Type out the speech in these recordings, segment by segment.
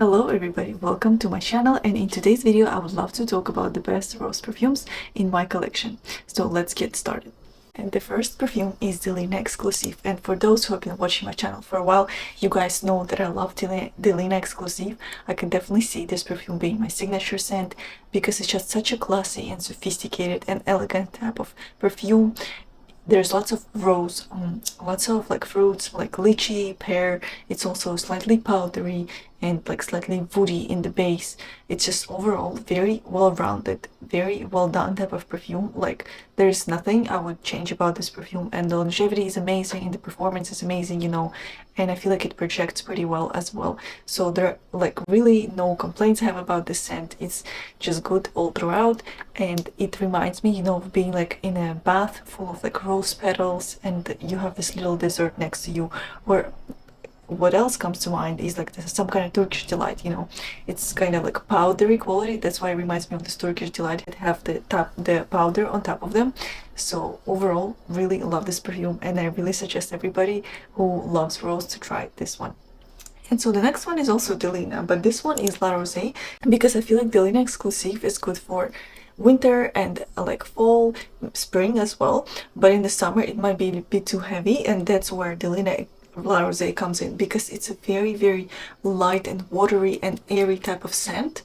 Hello everybody, welcome to my channel, and in today's video I would love to talk about the best rose perfumes in my collection. So let's get started. And the first perfume is Delina Exclusif, and for those who have been watching my channel for a while, you guys know that I love Delina Exclusif. I can definitely see this perfume being my signature scent because it's just such a classy and sophisticated and elegant type of perfume. There's lots of rose, lots of like fruits like lychee, pear. It's also slightly powdery and like slightly woody in the base. It's just overall very well-rounded, very well done type of perfume. Like there's nothing I would change about this perfume, and the longevity is amazing and the performance is amazing, you know, and I feel like it projects pretty well as well. So there are like really no complaints I have about this scent. It's just good all throughout, and it reminds me, you know, of being like in a bath full of like rose petals and you have this little dessert next to you. Or what else comes to mind is like some kind of Turkish delight, you know. It's kind of like powdery quality, that's why it reminds me of this Turkish delight. It have the powder on top of them. So overall, really love this perfume, and I really suggest everybody who loves rose to try this one. And so the next one is also Delina, but this one is La Rose, because I feel like Delina Exclusif is good for winter and like fall, spring as well, but in the summer it might be a bit too heavy, and that's where Delina La Rose comes in, because it's a very light and watery and airy type of scent.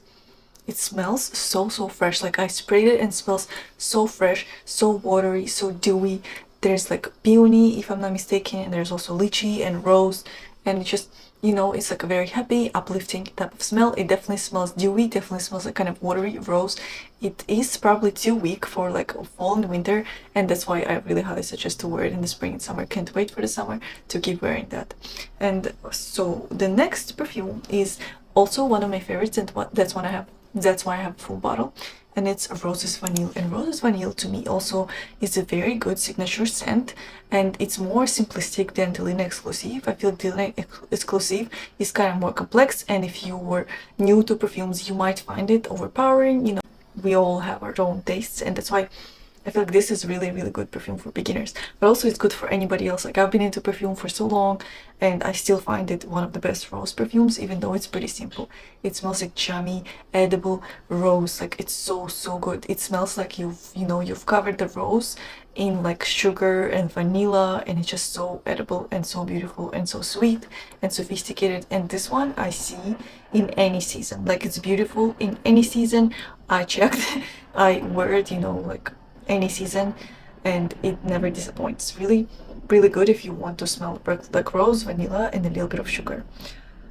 It smells so fresh. Like I sprayed it and it smells so fresh, so watery, so dewy. There's like peony, if I'm not mistaken, and there's also lychee and rose, and it just, you know, it's like a very happy, uplifting type of smell. It definitely smells dewy, definitely smells like kind of watery rose. It is probably too weak for like fall and winter, and that's why I really highly suggest to wear it in the spring and summer. Can't wait for the summer to keep wearing that. And so the next perfume is also one of my favorites, and that's why I have a full bottle, and it's Roses Vanille. And Roses Vanille to me also is a very good signature scent, and it's more simplistic than Delina Exclusif. I feel Delina Exclusif is kind of more complex, and if you were new to perfumes you might find it overpowering. You know, we all have our own tastes, and that's why I feel like this is really good perfume for beginners, but also it's good for anybody else. Like I've been into perfume for so long and I still find it one of the best rose perfumes, even though it's pretty simple. It smells like jammy, edible rose. Like it's so good. It smells like you've covered the rose in like sugar and vanilla, and it's just so edible and so beautiful and so sweet and sophisticated. And this one I see in any season. Like it's beautiful in any season. I checked. I wear it, you know, like any season, and it never disappoints. Really good if you want to smell like rose, vanilla, and a little bit of sugar.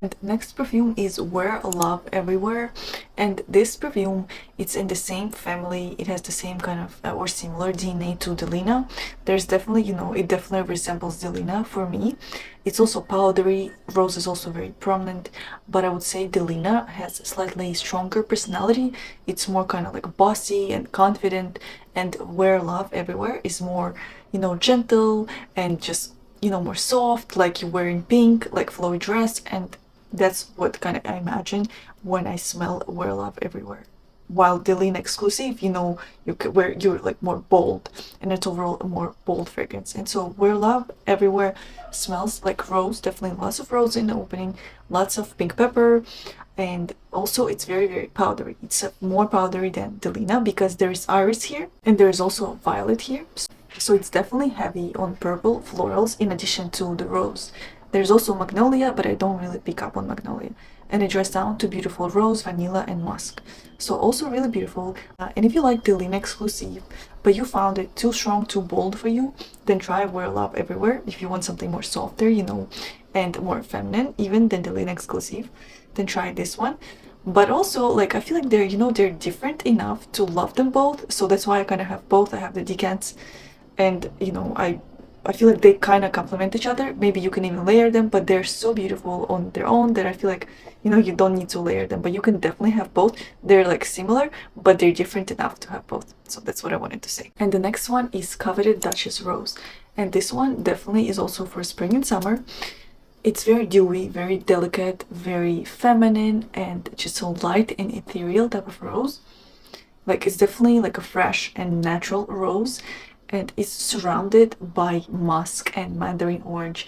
And next perfume is Wear Love Everywhere, and this perfume, it's in the same family. It has the same kind of or similar DNA to Delina. There's definitely, you know, it definitely resembles Delina for me. It's also powdery. Rose is also very prominent, but I would say Delina has a slightly stronger personality. It's more kind of like bossy and confident, and Wear Love Everywhere is more, you know, gentle and just, you know, more soft, like you're wearing pink, like flowy dress, and that's what kind of I imagine when I smell Wear Love Everywhere. While Delina Exclusif, you know, you're like more bold, and it's overall a more bold fragrance. And so Wear Love Everywhere smells like rose, definitely lots of rose in the opening, lots of pink pepper, and also it's very powdery. It's more powdery than Delina because there is iris here and there is also violet here. So it's definitely heavy on purple florals in addition to the rose. There's also magnolia, but I don't really pick up on magnolia. And it dries down to beautiful rose, vanilla, and musk. So also really beautiful. And if you like Delina Exclusif, but you found it too strong, too bold for you, then try Wear Love Everywhere. If you want something more softer, you know, and more feminine even than Delina Exclusif, then try this one. But also, like, I feel like they're, you know, they're different enough to love them both. So that's why I kind of have both. I have the decants, and you know, I feel like they kind of complement each other. Maybe you can even layer them, but they're so beautiful on their own that I feel like, you know, you don't need to layer them, but you can definitely have both. They're like similar, but they're different enough to have both. So that's what I wanted to say. And the next one is Coveted Duchess Rose, and this one definitely is also for spring and summer. It's very dewy, very delicate, very feminine, and just so light and ethereal type of rose. Like it's definitely like a fresh and natural rose, and it's surrounded by musk and mandarin orange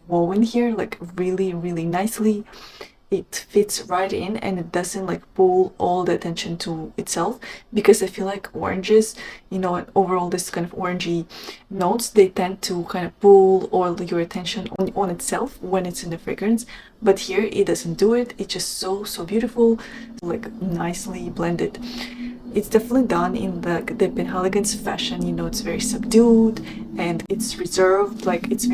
woven here like really nicely. it fits right in and it doesn't like pull all the attention to itself, because I feel like oranges, you know, and overall this kind of orangey notes, they tend to kind of pull all your attention on itself when it's in the fragrance. But here it doesn't do it. It's just so beautiful, like nicely blended. It's definitely done in the Penhaligon's fashion, you know, it's very subdued and it's reserved, like it's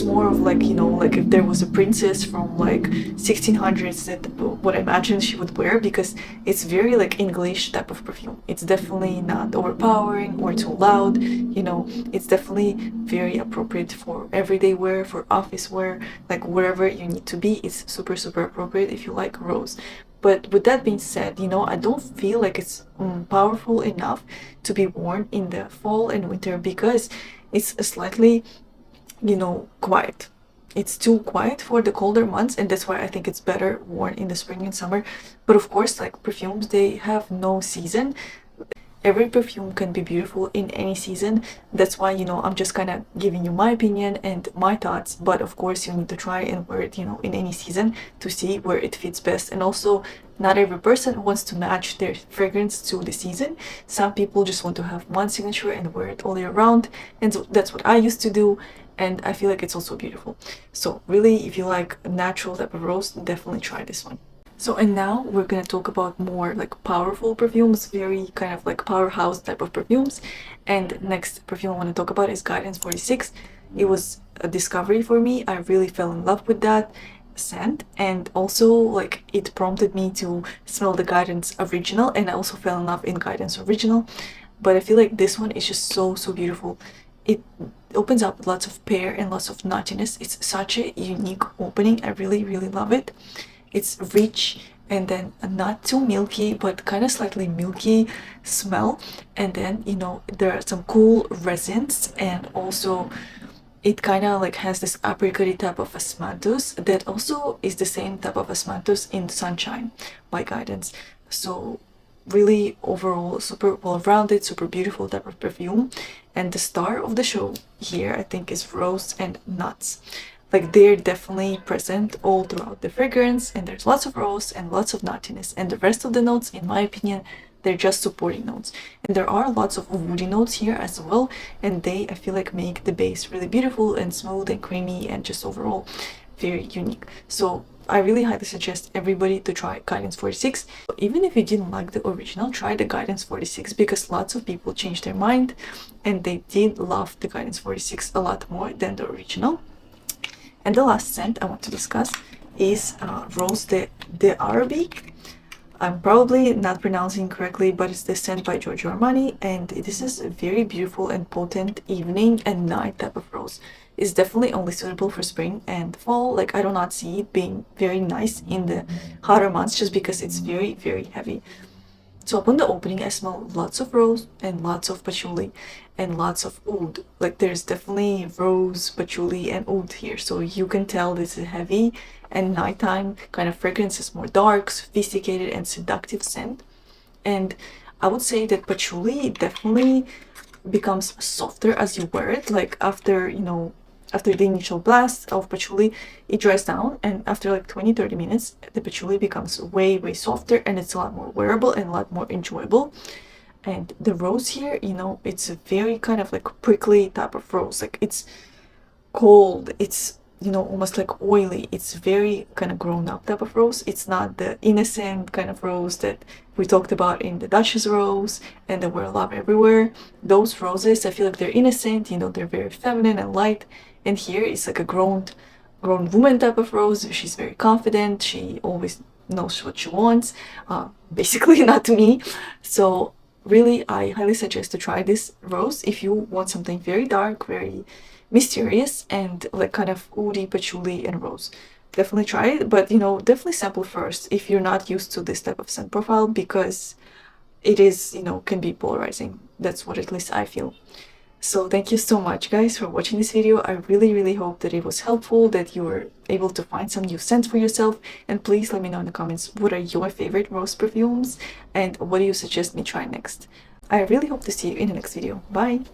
more of like, you know, like if there was a princess from like 1600s, that what I imagine she would wear, because it's very like English type of perfume. It's definitely not overpowering or too loud, you know, it's definitely very appropriate for everyday wear, for office wear, like wherever you need to be. It's super appropriate if you like rose. But with that being said, you know, I don't feel like it's powerful enough to be worn in the fall and winter, because it's slightly, you know, quiet. It's too quiet for the colder months, and that's why I think it's better worn in the spring and summer. But of course, like perfumes, they have no season. Every perfume can be beautiful in any season. That's why, you know, I'm just kind of giving you my opinion and my thoughts. But of course, you need to try and wear it, you know, in any season to see where it fits best. And also, not every person wants to match their fragrance to the season. Some people just want to have one signature and wear it all year round. And so that's what I used to do. And I feel like it's also beautiful. So really, if you like a natural type of rose, definitely try this one. So, and now we're gonna talk about more like powerful perfumes, very kind of like powerhouse type of perfumes. And next perfume I want to talk about is Guidance 46. It was a discovery for me. I really fell in love with that scent, and also like it prompted me to smell the Guidance original, and I also fell in love in Guidance original. But I feel like this one is just so beautiful. It opens up lots of pear and lots of nuttiness. It's such a unique opening. I really love it. It's rich and then not too milky, but kind of slightly milky smell. And then, you know, there are some cool resins, and also it kind of like has this apricot type of osmanthus that also is the same type of osmanthus in Sunshine by Guidance. So really overall super well-rounded, super beautiful type of perfume. And the star of the show here, I think, is rose and nuts. Like they're definitely present all throughout the fragrance, and there's lots of rose and lots of nuttiness, and the rest of the notes, in my opinion, they're just supporting notes. And there are lots of woody notes here as well, and they, I feel like, make the base really beautiful and smooth and creamy and just overall very unique. So I really highly suggest everybody to try Guidance 46. Even if you didn't like the original, try the Guidance 46, because lots of people changed their mind and they did love the Guidance 46 a lot more than the original. And the last scent I want to discuss is Rose de Arabique. I'm probably not pronouncing correctly, but it's the scent by Giorgio Armani, and this is a very beautiful and potent evening and night type of rose. It's definitely only suitable for spring and fall. Like I do not see it being very nice in the hotter months, just because it's very heavy. So upon the opening, I smell lots of rose and lots of patchouli and lots of oud. Like there's definitely rose, patchouli, and oud here. So you can tell this is heavy and nighttime kind of fragrance. Is more dark, sophisticated, and seductive scent. And I would say that patchouli definitely becomes softer as you wear it. Like after, you know, after the initial blast of patchouli, it dries down, and after like 20-30 minutes, the patchouli becomes way softer, and it's a lot more wearable and a lot more enjoyable. And the rose here, you know, it's a very kind of like prickly type of rose. Like it's cold, it's, you know, almost like oily. It's very kind of grown up type of rose. It's not the innocent kind of rose that we talked about in the Duchess rose and the Wear Love Everywhere. Those roses, I feel like they're innocent, you know, they're very feminine and light. And here it's like a grown woman type of rose. She's very confident. She always knows what she wants. Basically not me. So really, I highly suggest to try this rose if you want something very dark, very mysterious, and like kind of woody, patchouli, and rose. Definitely try it, but you know, definitely sample first if you're not used to this type of scent profile, because it is, you know, can be polarizing. That's what at least I feel. So thank you so much, guys, for watching this video. I really hope that it was helpful, that you were able to find some new scents for yourself. And please let me know in the comments, what are your favorite rose perfumes and what do you suggest me try next. I really hope to see you in the next video. Bye!